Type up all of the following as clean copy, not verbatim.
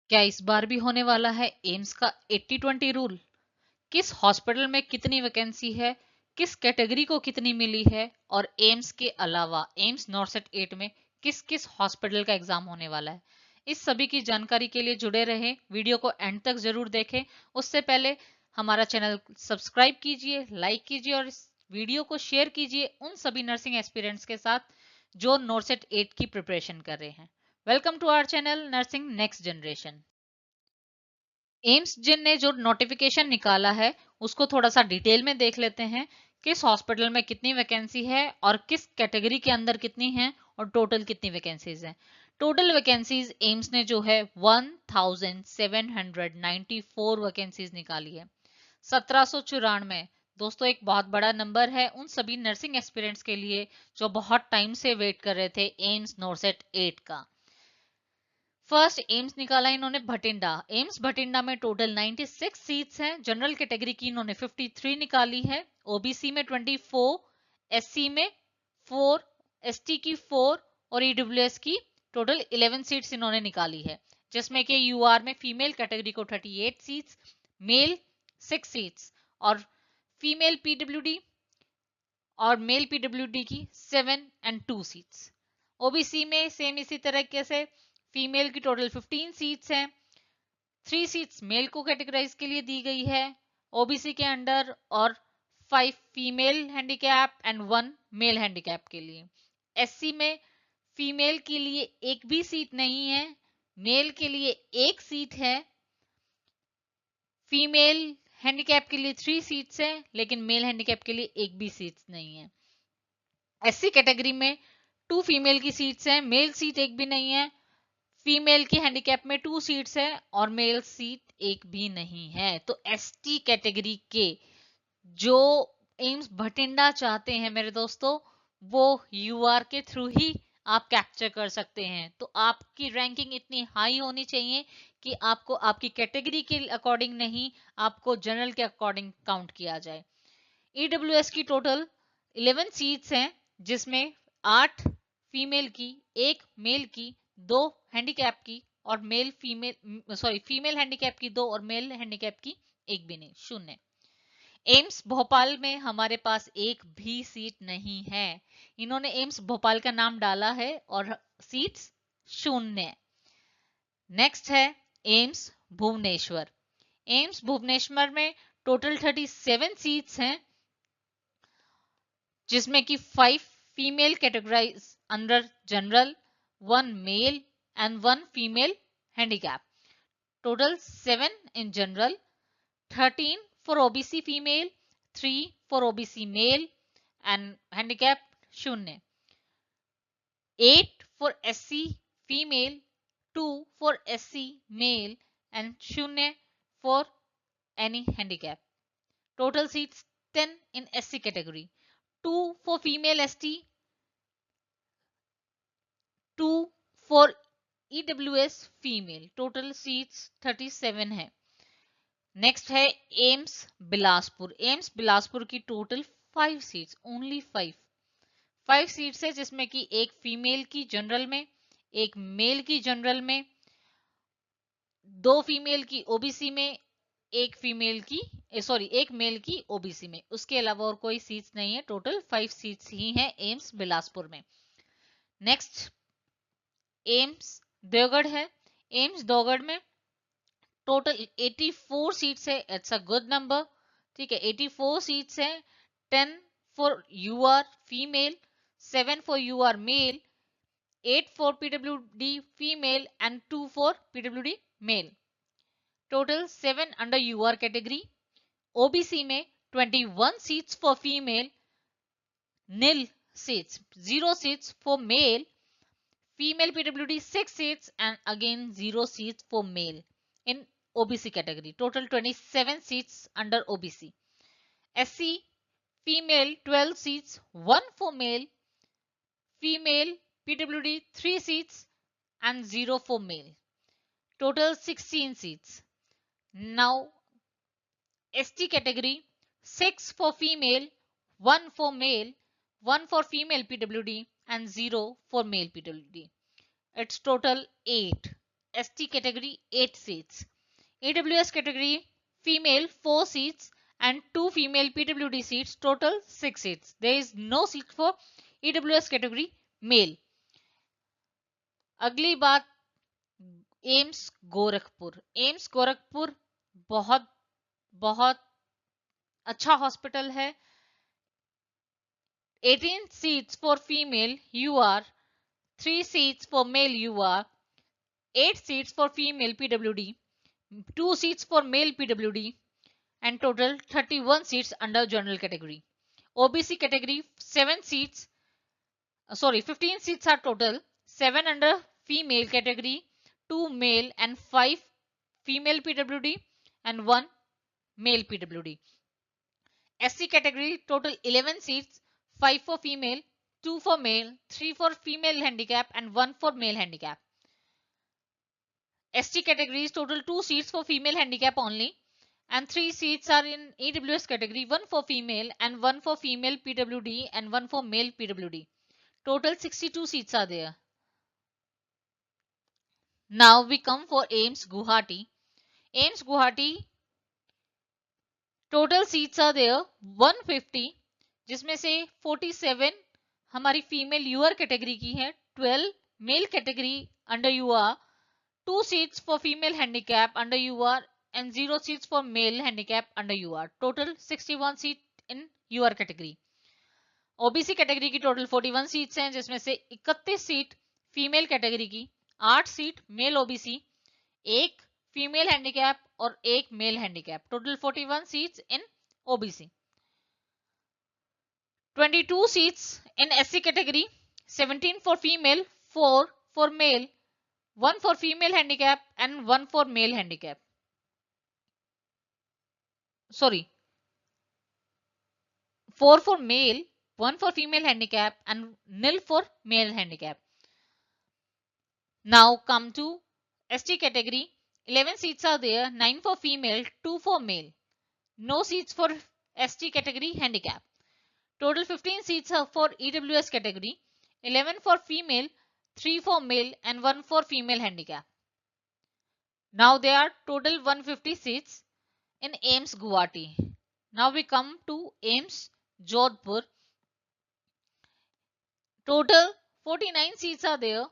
क्या इस बार भी होने वाला है एम्स का 80-20 रूल? किस हॉस्पिटल में कितनी वैकेंसी है, किस कैटेगरी को कितनी मिली है और एम्स के अलावा एम्स नॉर्सेट 8 में किस किस हॉस्पिटल का एग्जाम होने वाला है? इस सभी की जानकारी के लिए जुड़े रहें, वीडियो को एंड तक जरूर देखें। उससे पहले हमारा चैनल सब्सक्राइब कीजिए, लाइक कीजिए और इस वीडियो को शेयर कीजिए उन सभी नर्सिंग एस्पिरेंट्स के साथ जो नॉर्सेट 8 की प्रिपरेशन कर रहे हैं। Welcome to our channel nursing next generation. AIIMS जिन ने जो नोटिफिकेशन निकाला है उसको थोड़ा सा डिटेल में देख लेते हैं। किस हॉस्पिटल में कितनी वैकेंसी है और किस कैटेगरी के अंदर कितनी है और टोटल कितनी वैकेंसीज हैं। टोटल वैकेंसीज एम्स ने जो है 1794 वैकेंसीज निकाली है। 1794 दोस्तों एक बहुत बड़ा नंबर है उन सभी नर्सिंग एस्पिरेंट्स के लिए जो बहुत टाइम से वेट कर रहे थे एम्स नॉर्सेट 8 का। फर्स्ट एम्स निकाला इन्होंने भटिंडा। एम्स भटिंडा में टोटल 96 सीट्स हैं। जनरल कैटेगरी की इन्होंने 53 निकाली है, ओबीसी में 24, एससी में 4, एसटी की 4 और ईडब्ल्यूएस की टोटल 11 सीट्स इन्होंने निकाली है, जिसमें कि यूआर में फीमेल कैटेगरी को 38 सीट्स, मेल 6 सीट्स और फीमेल पीडब्ल्यूडी और मेल पीडब्ल्यूडी की 7 एंड 2 सीट्स। ओबीसी में सेम इसी तरीके से फीमेल की टोटल 15 सीट्स हैं, 3 सीट्स मेल को कैटेगराइज के लिए दी गई है ओबीसी के अंडर और 5 female handicap and 1 male handicap के लिए। एससी में फीमेल के लिए एक भी सीट नहीं है, मेल के लिए एक सीट है, फीमेल हैंडीकैप के लिए 3 सीट्स हैं लेकिन मेल हैंडीकैप के लिए एक भी सीट्स नहीं है। एससी कैटेगरी में 2 फीमेल की सीट्स हैं, मेल सीट एक भी नहीं है, फीमेल की हैंडीकैप में 2 सीट्स है और मेल सीट एक भी नहीं है। तो एसटी कैटेगरी के जो एम्स भटिंडा चाहते हैं मेरे दोस्तों, वो यूआर के थ्रू ही आप कैप्चर कर सकते हैं। तो आपकी रैंकिंग इतनी हाई होनी चाहिए कि आपको आपकी कैटेगरी के अकॉर्डिंग नहीं, आपको जनरल के अकॉर्डिंग काउंट किया जाए। ईडब्ल्यूएस की टोटल 11 सीट्स हैं, जिसमें 8 फीमेल की, एक मेल की, 2 हैंडीकैप की और फीमेल हैंडीकैप की 2 और मेल हैंडीकैप की एक भी नहीं, शून्य। एम्स भोपाल में हमारे पास एक भी सीट नहीं है। इन्होंने एम्स भोपाल का नाम डाला है और सीट्स शून्य। नेक्स्ट है एम्स भुवनेश्वर। एम्स भुवनेश्वर में टोटल 37 सीट्स हैं, जिसमें कि 5 female categorise under general, 1 male and 1 female handicap. Total 7 in general, 13 for OBC female, 3 for OBC male and handicap शून्य। 8 for SC female, 2 for SC male and शून्य for any handicap. Total seats 10 in SC category, 2 for female ST, 2 for EWS female. Total seats 37 है। Next है AIIMS Bilaspur. AIIMS Bilaspur की total 5 seats, only 5 seats है, जिसमें कि एक female की general में, एक मेल की जनरल में, 2 फीमेल की ओबीसी में, एक फीमेल की एक मेल की ओबीसी में। उसके अलावा और कोई सीट्स नहीं है। टोटल 5 सीट्स ही हैं एम्स बिलासपुर में। नेक्स्ट एम्स देवगढ़ है। एम्स देवगढ़ में टोटल 84 सीट्स है। इट्स अ गुड नंबर, ठीक है। 84 सीट्स है। 10 for UR female, 7 for UR male, 8 for PWD female and 2 for PWD male. Total 7 under UR category. OBC में 21 seats for female, nil seats, 0 seats for male. Female PWD 6 seats and again 0 seats for male in OBC category. Total 27 seats under OBC. SC female 12 seats, 1 for male. Female PWD 3 seats and 0 for male. Total 16 seats. Now ST category 6 for female, 1 for male, 1 for female PWD and 0 for male PWD. It's total 8. ST category 8 seats. EWS category female 4 seats and 2 female PWD seats, total 6 seats. There is no seat for EWS category male. अगली बात AIIMS Gorakhpur. AIIMS Gorakhpur बहुत बहुत अच्छा hospital है. 18 seats for female UR, 3 seats for male UR, 8 seats for female PWD, 2 seats for male PWD, and total 31 seats under general category. OBC category 15 seats are total, 7 under female category, 2 male and 5 female PWD and 1 male PWD. SC category total 11 seats, 5 for female, 2 for male, 3 for female handicap and 1 for male handicap. ST categories total 2 seats for female handicap only, and 3 seats are in EWS category, 1 for female and 1 for female PWD and 1 for male PWD. Total 62 seats are there. Now we come for AIIMS Guwahati. AIIMS Guwahati total seats are there 150, जिसमें से 47 हमारी female यूआर category की है, 12 male category under UR, 2 seats for female handicap under UR and 0 seats for male handicap under UR. Total 61 seat in UR category. OBC category की total 41 seats हैं, जिसमें से 31 seat female category की, 8 seat male OBC, 1 female handicap और 1 male handicap. Total 41 seats in OBC. 22 seats in SC category, 17 for female, 4 for male, 1 for female handicap and 1 for male handicap. Sorry, 4 for male, 1 for female handicap and nil for male handicap. Now come to ST category. 11 seats are there, 9 for female, 2 for male. No seats for ST category handicap. Total 15 seats are for EWS category, 11 for female, 3 for male and 1 for female handicap. Now there are total 150 seats in AIIMS Guwahati. Now we come to AIIMS Jodhpur. Total 49 seats are there,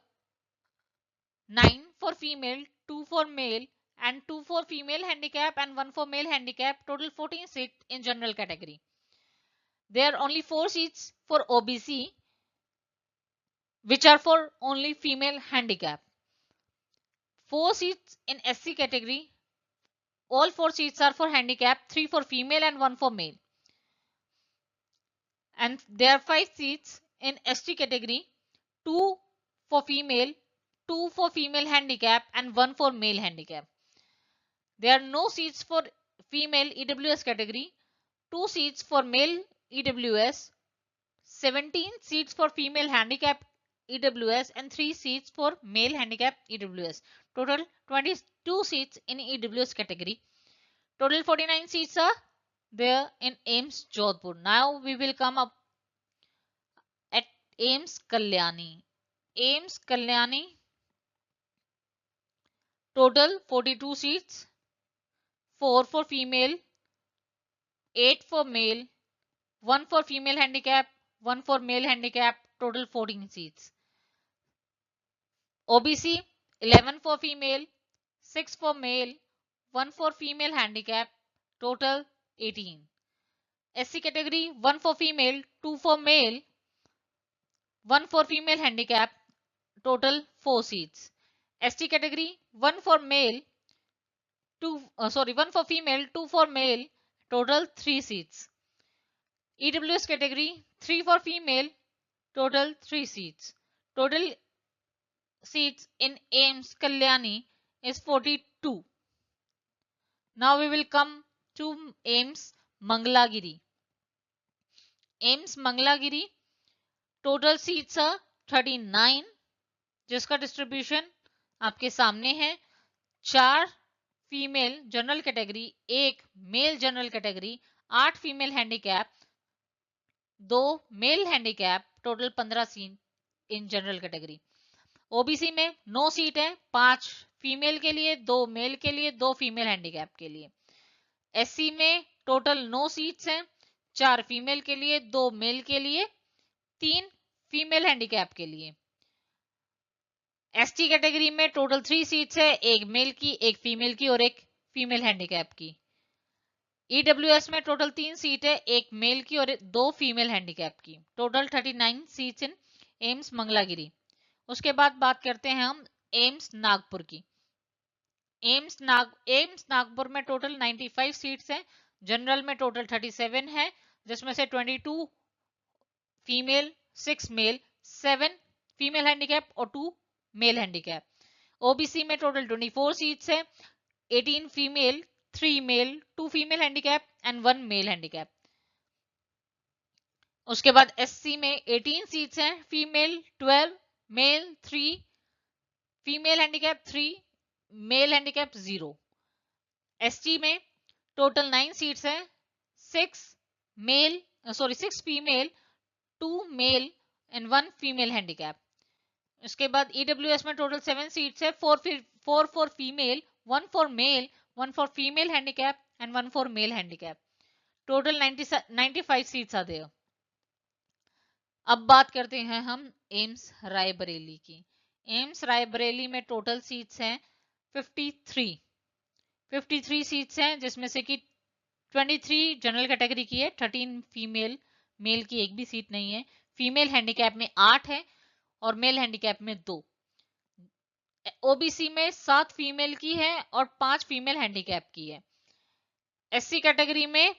9 for female, 2 for male and 2 for female handicap and 1 for male handicap. Total 14 seats in general category. There are only 4 seats for OBC, which are for only female handicap. 4 seats in SC category. All 4 seats are for handicap, 3 for female and 1 for male. And there are 5 seats in ST category, 2 for female, 2 for female handicap and 1 for male handicap. There are no seats for female EWS category, 2 seats for male EWS, 17 seats for female handicap EWS and 3 seats for male handicap EWS. Total 22 seats in EWS category. Total 49 seats are there in AIIMS Jodhpur. Now we will come up at AIIMS Kalyani. AIIMS Kalyani, total 42 seats, 4 for female, 8 for male, 1 for female handicap, 1 for male handicap, total 14 seats. OBC 11 for female, 6 for male, 1 for female handicap, total 18. SC category 1 for female, 2 for male, 1 for female handicap, total 4 seats. ST category 1 for male, 1 for female, 2 for male, total 3 seats. EWS category 3 for female, total 3 seats. Total seats in AIIMS Kalyani is 42. Now we will come to AIIMS Mangalagiri. AIIMS Mangalagiri, total seats are 39, जिसका distribution आपके सामने है. 4 female general category, 1 male general category, 8 female handicap, 2 male handicap, total 15 seat in general category. OBC में 9 seat है, 5 female के लिए, 2 mail के लिए, 2 फीमेल हैंडीकैप के लिए। एससी में टोटल 9 सीट्स हैं, 4 फीमेल के लिए, 2 मेल के लिए, 3 फीमेल हैंडीकैप के लिए। एसटी कैटेगरी में टोटल 3 सीट्स है, एक मेल की, एक फीमेल की और एक फीमेल हैंडीकैप की। ईडब्ल्यूएस में टोटल 3 सीट है, एक मेल की और 2 फीमेल हैंडीकैप की। Total 39 seats in AIIMS Mangalagiri. उसके बाद बात करते हैं हम एम्स नागपुर की। एम्स नागपुर में टोटल 95 सीट्स हैं। जनरल में टोटल 37 है, जिसमें से 22 फीमेल, 6 मेल, 7 फीमेल हैंडीकैप और 2 मेल हैंडीकैप। ओबीसी में टोटल 24 सीट्स है, 18 female, 3 male, 2 female handicap and 1 male handicap. उसके बाद एससी में 18 सीट्स हैं, female 12, male 3, female handicap 3, male handicap 0। ST में टोटल 9 सीट्स हैं, 6 female, 2 male and 1 female handicap. उसके बाद ईडब्ल्यूएस में टोटल 7 सीट्स है, 4 for female, 1 for male, 1 for female handicap and 1 for male handicap. Total 95 seats आते हैं। अब बात करते हैं हम एम्स रायबरेली की। एम्स रायबरेली में टोटल सीट्स हैं 53 सीट्स हैं, जिसमें से कि 23 जनरल कैटेगरी की है, 13 फीमेल, मेल की एक भी सीट नहीं है। फीमेल हैंडीकैप में 8 है और मेल हैंडीकैप में 2। ओबीसी में 7 फीमेल की है और 5 फीमेल हैंडीकैप की है। एससी कैटेगरी में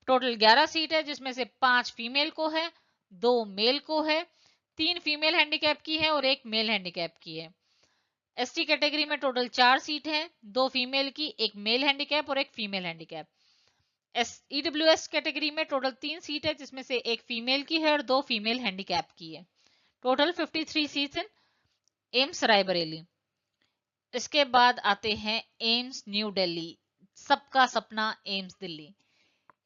टोटल 11 सीट है, जिसमें से 5 फीमेल को है, 2 मेल को है, 3 फीमेल हैंडीकैप की है और 1 मेल हैंडीकैप की है। एसटी कैटेगरी में टोटल 4 सीट है, 2 फीमेल की, 1 मेल हैंडीकैप और 1 फीमेल हैंडीकैप। ईडब्ल्यूएस कैटेगरी में टोटल 3 सीट है, जिसमें से 1 फीमेल की है और 2 फीमेल हैंडीकैप की है। Total 53 seats in AIIMS Raebareli. इसके बाद आते हैं एम्स न्यू दिल्ली, सबका सपना एम्स दिल्ली।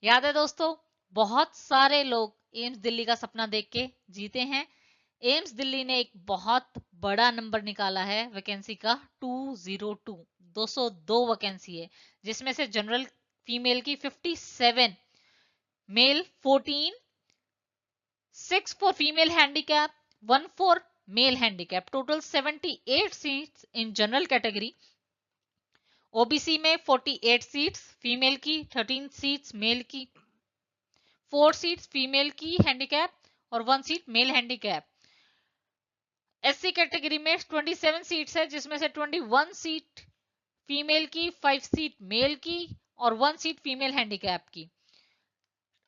याद है दोस्तों, बहुत सारे लोग एम्स दिल्ली का सपना देख के जीते हैं। एम्स दिल्ली ने एक बहुत बड़ा नंबर निकाला है वैकेंसी का, 202 वैकेंसी है, जिसमें से जनरल फीमेल की 57, male 14, 6 for female handicap, 1 for male handicap. Total 78 seats in general category. OBC में 48 सीट्स फीमेल की, 13 सीट्स मेल की, 4 सीट्स फीमेल की हैंडीकैप और 1 seat male handicap. SC category में 27 सीट्स है, जिसमें से 21 सीट फीमेल की, 5 सीट मेल की और 1 सीट फीमेल हैंडीकैप की।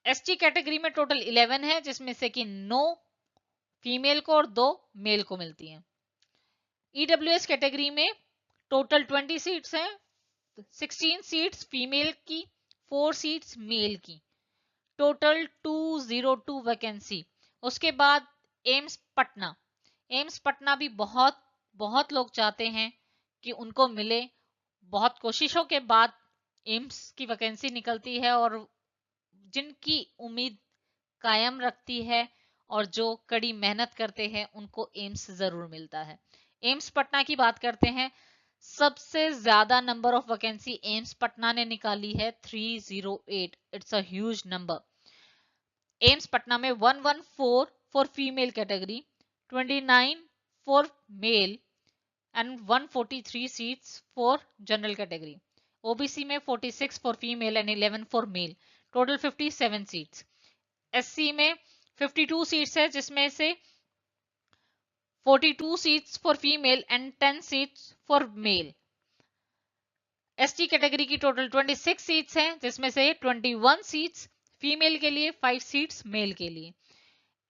एसटी कैटेगरी में टोटल 11 है, जिसमें से कि 9 फीमेल को और 2 मेल को मिलती हैं। ईडब्ल्यूएस कैटेगरी में टोटल 20 सीट्स हैं, 16 सीट्स फीमेल की, 4 सीट्स मेल की। Total 202 vacancy. उसके बाद एम्स पटना। एम्स पटना भी बहुत बहुत लोग चाहते हैं कि उनको मिले। बहुत कोशिशों के बाद एम्स की वैकेंसी निकलती है और जिनकी उम्मीद कायम रखती है और जो कड़ी मेहनत करते हैं उनको एम्स जरूर मिलता है। एम्स पटना की बात करते हैं। सबसे ज्यादा number of vacancy AIIMS Patna ने निकाली है 308। It's a huge number. AIIMS Patna में 114 for female category, 29 for male and 143 seats for general category. OBC में 46 for female and 11 for male. Total 57 seats. SC में 52 सीट्स है, जिसमें से 42 seats for female and 10 seats for male. ST category की total 26 seats हैं, जिसमें से 21 seats female के लिए, 5 सीट्स मेल के लिए।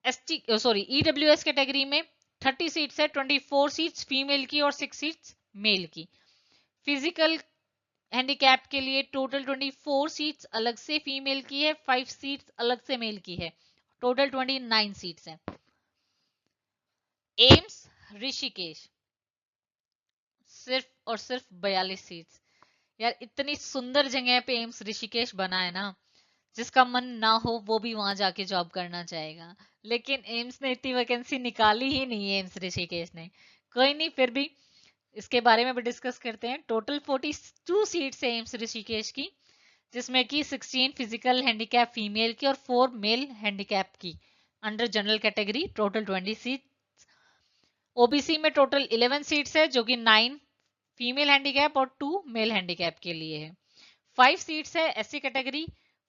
ईडब्ल्यूएस कैटेगरी में 30 सीट्स है, 24 सीट्स फीमेल की और 6 सीट्स मेल की। फिजिकल हैंडीकैप के लिए टोटल 24 सीट्स अलग से फीमेल की है, 5 सीट्स अलग से मेल की है। टोटल 29 सीट्स हैं। एम्स ऋषिकेश, सिर्फ और सिर्फ 42 सीट्स। यार इतनी सुंदर जगह पे एम्स ऋषिकेश बना है ना, जिसका मन ना हो वो भी वहां जाके जॉब करना चाहेगा। लेकिन एम्स ने इतनी वैकेंसी निकाली ही नहीं है, एम्स ऋषिकेश ने। कोई नहीं, फिर भी इसके बारे में भी डिस्कस करते हैं। टोटल 42 सीट्स है एम्स ऋषिकेश की, जिसमें कि 16 फिजिकल हैंडीकैप फीमेल की और 4 मेल हैंडीकैप की under general category, total 20 seat. OBC में टोटल 11 सीट्स है, जो कि 9 फीमेल हैंडीकैप और 2 मेल हैंडीकैप के लिए है। 5 सीट्स है SC category,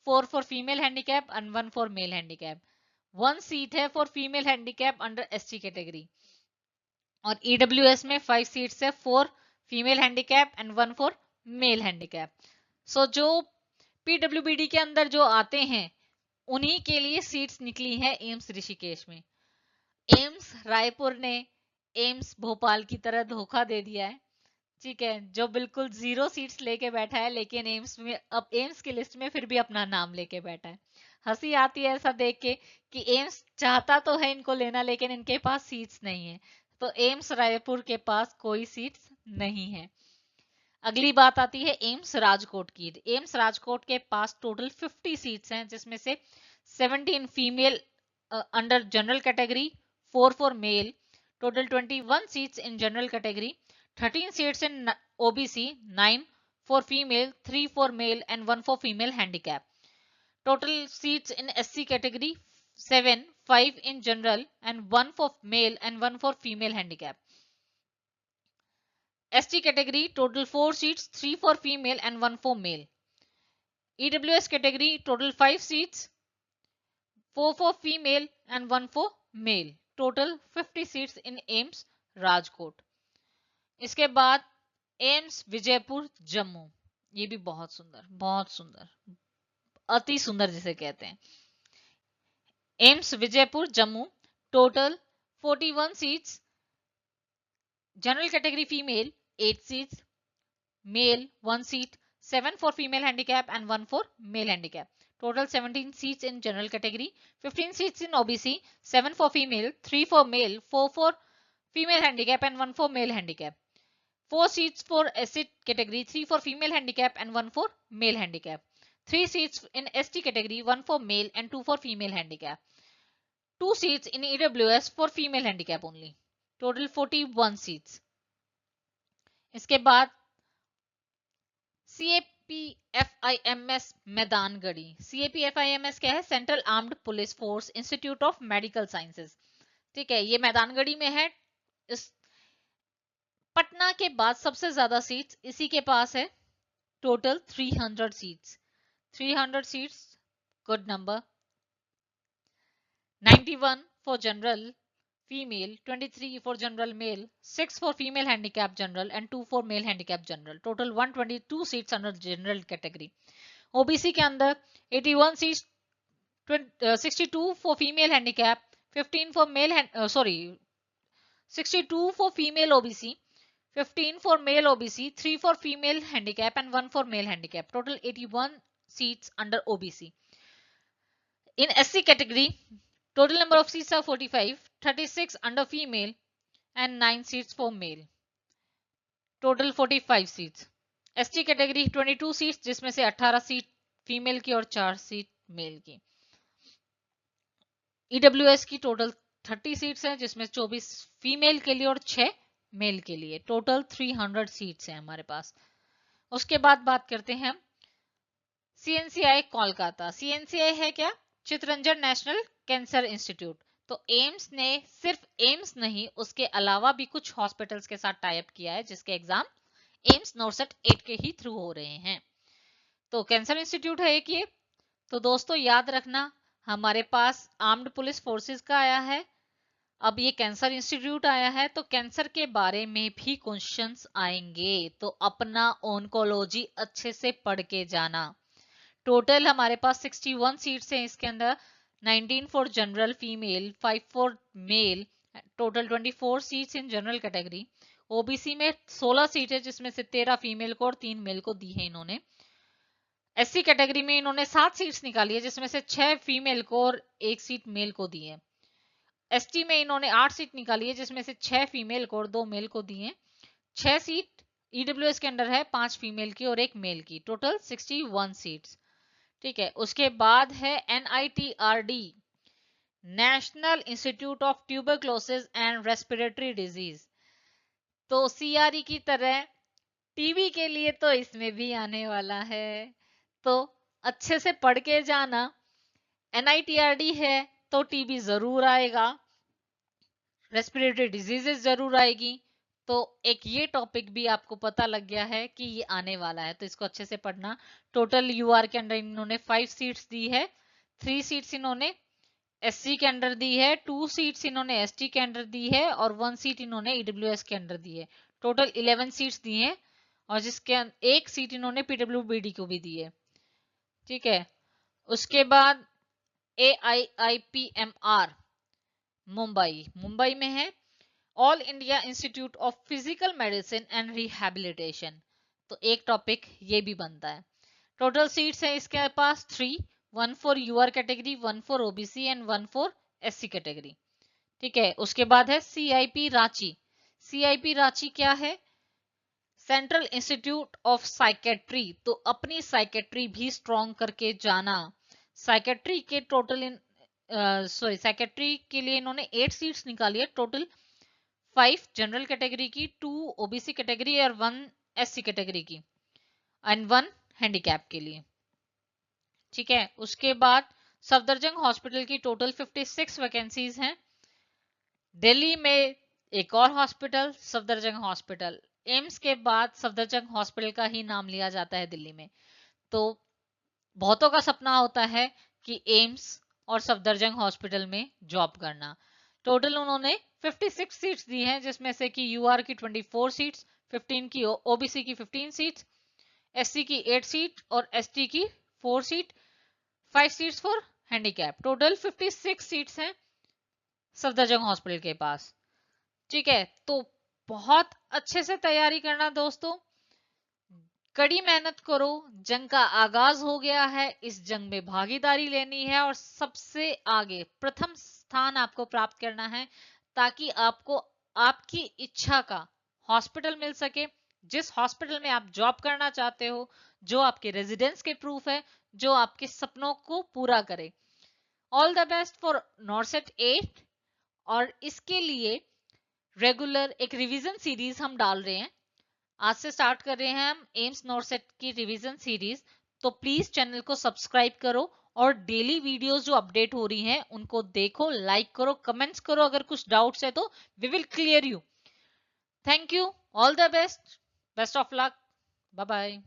4 for female handicap and 1 for male handicap. 1 seat है for female handicap under ST category. और ईडब्ल्यूएस में 5 सीट्स है, 4 female handicap and 1 for male handicap. So जो पीडब्ल्यूबीडी के अंदर जो आते हैं उन्हीं के लिए सीट्स निकली है एम्स ऋषिकेश में। एम्स रायपुर ने एम्स भोपाल की तरह धोखा दे दिया है, ठीक है, जो बिल्कुल 0 सीट्स लेके बैठा है, लेकिन एम्स में अब एम्स की लिस्ट में फिर भी अपना नाम लेके बैठा है। हंसी आती है ऐसा देख के कि एम्स चाहता तो है इनको लेना, लेकिन इनके पास सीट्स नहीं है। तो एम्स रायपुर के पास कोई सीट्स नहीं है। अगली बात आती है एम्स राजकोट की। एम्स राजकोट के पास टोटल 50 सीट्स हैं, जिसमें से 17 female under general category, 4 for male, total 21 seats in general category, 13 seats in OBC, 9 for female, 3 for male and 1 for female handicap. Total seats in SC category 7, 5 in general and 1 for male and 1 for female handicap. ST category total 4 seats, 3 for female and 1 for male. EWS category total 5 seats, 4 for female and 1 for male. Total 50 seats in AIIMS Rajkot. इसके बाद AIIMS Vijaypur Jammu, ये भी बहुत सुंदर, बहुत सुंदर, अति सुंदर जिसे कहते हैं। AIIMS Vijaypur Jammu total 41 seats, general category female 8 seats, male 1 seat, 7 for female handicap and 1 for male handicap. Total 17 seats in general category, 15 seats in OBC, 7 for female, 3 for male, 4 for female handicap and 1 for male handicap. 4 seats for SC category, 3 for female handicap and 1 for male handicap. 3 seats in ST category, 1 for male and 2 for female handicap. 2 seats in EWS for female handicap only. Total 41 seats. इसके बाद CAPFIMS Maidangarhi. CAPFIMS क्या है? Central armed police force institute of medical sciences, ठीक है, ये मैदानगढ़ी में है। इस पटना के बाद सबसे ज्यादा सीट्स इसी के पास है, total 300 seats. 300 seats, good number. 91 for general female, 23 for general male, 6 for female handicap general and 2 for male handicap general. Total 122 seats under general category. OBC के अंदर 81 seats, 62 for female handicap, 15 for male 62 for female OBC, 15 for male OBC, 3 for female handicap and 1 for male handicap. Total 81 seats under OBC. In SC category, total number of seats are 45, 36 under female and 9 seats for male. Total 45 seats. ST category 22 seats, जिसमें से 18 seat female की और 4 seat mail की। EWS की total 30 seats हैं, जिसमें 24 female के लिए और 6 मेल के लिए। टोटल 300 सीट्स हैं हमारे पास। उसके बाद बात करते हैं हम CNCI कोलकाता। CNCI है क्या? Chittaranjan National Cancer Institute. तो एम्स ने सिर्फ एम्स नहीं, उसके अलावा भी कुछ हॉस्पिटल्स के साथ टाई अप किया है, जिसके एग्जाम एम्स नॉर्सेट 8 के ही थ्रू हो रहे हैं। तो कैंसर इंस्टीट्यूट है एक ये। तो दोस्तों याद रखना, हमारे पास आर्म्ड पुलिस फोर्सेस का आया है, अब ये कैंसर इंस्टीट्यूट आया है, तो कैंसर के बारे में भी क्वेश्चंस आएंगे, तो अपना ओंकोलॉजी अच्छे से पढ़ के जाना। टोटल हमारे पास 61 सीट्स हैं इसके अंदर, 19 for general female, 5 for male, total 24 seats in general category. OBC में 16 सीट है, जिसमें से 13 फीमेल को और 3 मेल को दी है इन्होंने। एससी कैटेगरी में इन्होंने 7 सीट्स निकाली है, जिसमें से 6 फीमेल को और 1 सीट मेल को दी है। एसटी में इन्होंने 8 सीट निकाली है, जिसमें से 6 फीमेल को और 2 मेल को दी है। 6 सीट ईडब्ल्यूएस के अंडर है, 5 फीमेल की और 1 मेल की। टोटल 61 सीट्स, ठीक है। उसके बाद है NITRD, national institute of tuberculosis and respiratory disease. तो सीआरई की तरह टीवी के लिए तो इसमें भी आने वाला है, तो अच्छे से पढ़ के जाना। एनआईटीआरडी है तो टीबी जरूर आएगा, रेस्पिरेटरी डिजीजेस जरूर आएगी। तो एक ये टॉपिक भी आपको पता लग गया है कि ये आने वाला है, तो इसको अच्छे से पढ़ना। टोटल यूआर के अंदर इन्होंने 5 सीट्स दी है, 3 सीट्स इन्होंने एससी के अंडर दी है, 2 सीट्स इन्होंने एसटी के अंडर दी है और 1 सीट इन्होंने ईडब्ल्यूएस के अंडर दी है। टोटल 11 सीट्स दी हैं और जिसके एक सीट इन्होंने पीडब्ल्यूबीडी को भी दी है। ठीक है, उसके बाद AIIPMR मुंबई में है, all India institute of physical medicine and rehabilitation. तो एक टॉपिक ये भी बनता है। टोटल सीट्स है इसके पास 3, 1 for UR category, 1 for OBC and 1 for SC category. ठीक है, उसके बाद है सीआईपी रांची। सीआईपी रांची क्या है? Central institute of psychiatry. तो अपनी साइकेट्री भी स्ट्रॉन्ग करके जाना। साइकेट्री के टोटल साइकेट्री के लिए इन्होंने 8 सीट्स निकाली है, टोटल 5 जनरल कैटेगरी की, 2 ओबीसी कैटेगरी और 1 एससी कैटेगरी की एंड 1 हैंडीकैप के लिए। ठीक है, उसके बाद सफदरजंग हॉस्पिटल की टोटल 56 वैकेंसीज हैं। दिल्ली में एक और हॉस्पिटल, सफदरजंग हॉस्पिटल। एम्स के बाद सफदरजंग हॉस्पिटल का ही नाम लिया जाता है दिल्ली में। तो बहुतों का सपना होता है कि एम्स और सफदरजंग हॉस्पिटल में जॉब करना। टोटल उन्होंने 56 सीट्स दी हैं, जिसमें से कि यूआर की 24 सीट्स, 15 की ओबीसी की 15 सीट्स, एससी की 8 सीट और एसटी की 4 seat, 5 seats for handicap. Total 56 seats हैं सफदरजंग हॉस्पिटल के पास। ठीक है, तो बहुत अच्छे से तैयारी करना दोस्तों, कड़ी मेहनत करो। जंग का आगाज हो गया है, इस जंग में भागीदारी लेनी है और सबसे आगे प्रथम स्थान आपको प्राप्त करना है, ताकि आपको आपकी इच्छा का हॉस्पिटल मिल सके, जिस हॉस्पिटल में आप जॉब करना चाहते हो, जो आपके रेजिडेंस के प्रूफ है, जो आपके सपनों को पूरा करे। All the best for नॉर्सेट 8। और इसके लिए रेगुलर एक रिवीजन सीरीज हम डाल रहे हैं, आज से स्टार्ट कर रहे हैं हम एम्स नॉर्सेट की रिवीजन सीरीज। तो प्लीज चैनल को सब्सक्राइब करो और डेली वीडियोस जो अपडेट हो रही हैं उनको देखो, लाइक करो, कमेंट्स करो। अगर कुछ डाउट्स है तो we will clear you. Thank you, all the best, best of luck, bye bye.